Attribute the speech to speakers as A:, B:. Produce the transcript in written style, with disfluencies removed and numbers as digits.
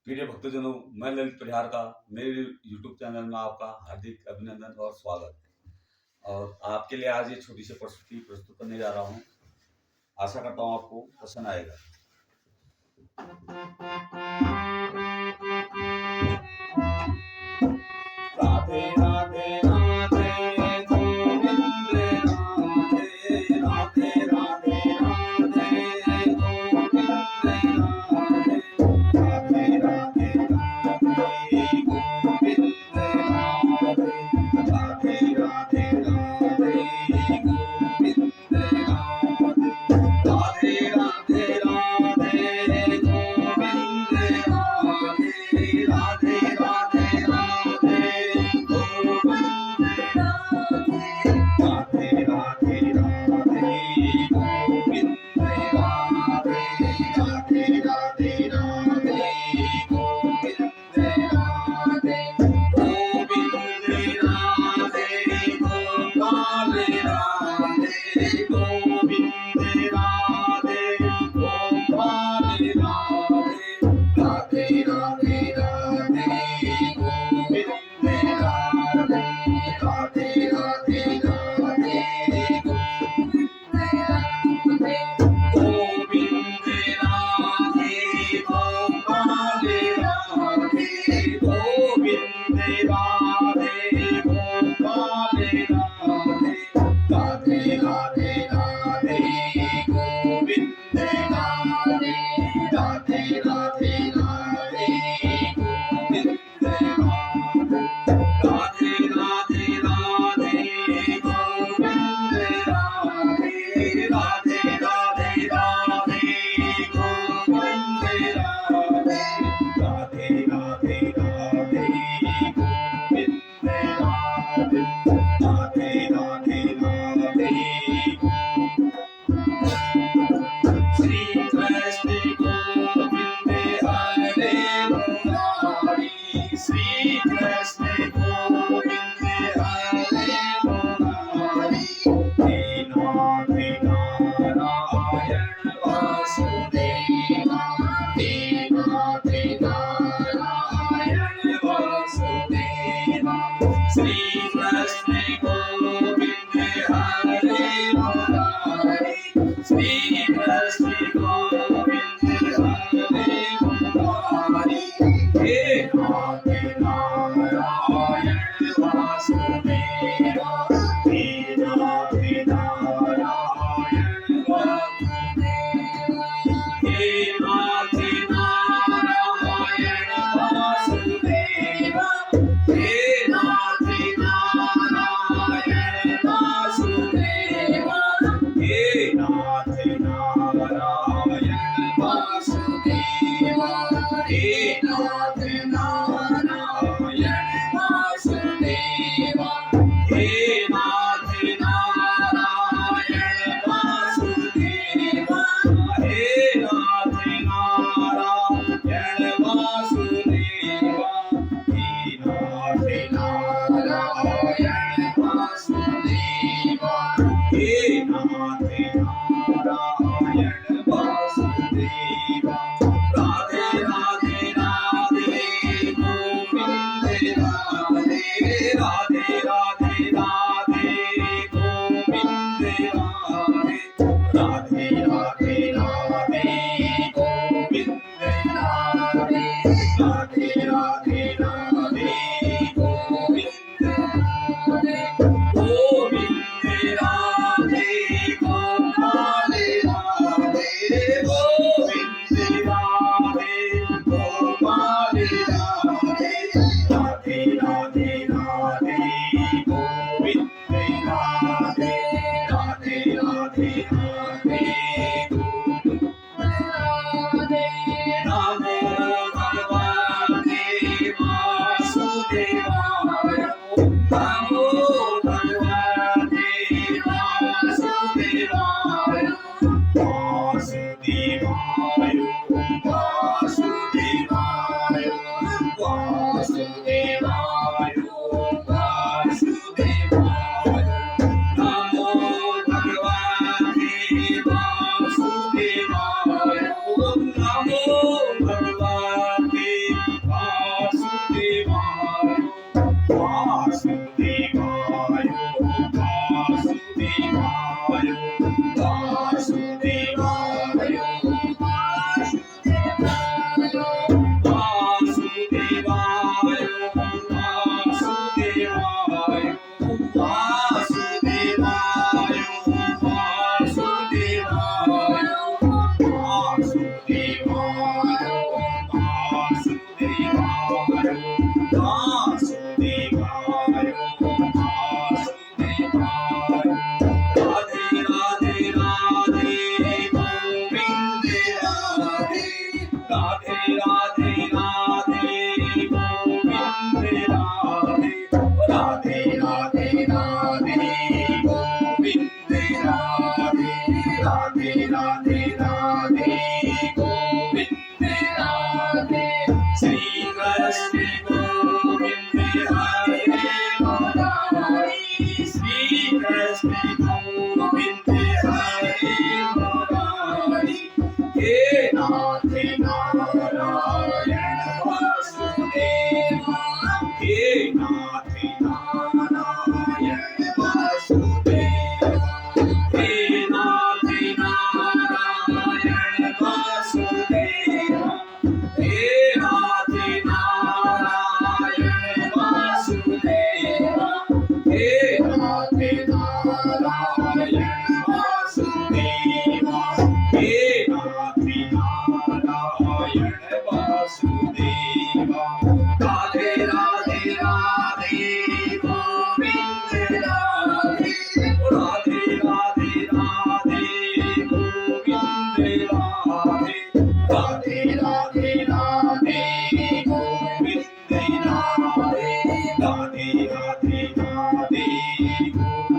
A: प्रिय भक्तजनों, मैं ललित परिहार का मेरे यूट्यूब चैनल में आपका हार्दिक अभिनंदन और स्वागत है। और आपके लिए आज ये छोटी सी प्रस्तुति प्रस्तुत करने जा रहा हूँ। आशा करता हूँ आपको पसंद आएगा। राधे राधे राधे गोविंद राधे राधे राधे राधे गोविंद राधे राधे राधे राधे गोविंद राधे राधे राधे राधे गोविंद राधे राधे राधे राधे गोविंद राधे राधे राधे
B: नारायण वासुदेवा हे नाथ नारायण वासुदेवा हे नाथ नारायण वासुदेवा हे नाथ नारायण वासुदेवा हे नाथ नारायण वासुदेवा हे नाथ नारायण वासुदेवा राधे राधे राधे गोविंद राधे राधे राधे राधे गोविंद राधे राधे राधे राधे गोविंद राधे राधे राधे राधे गोविंद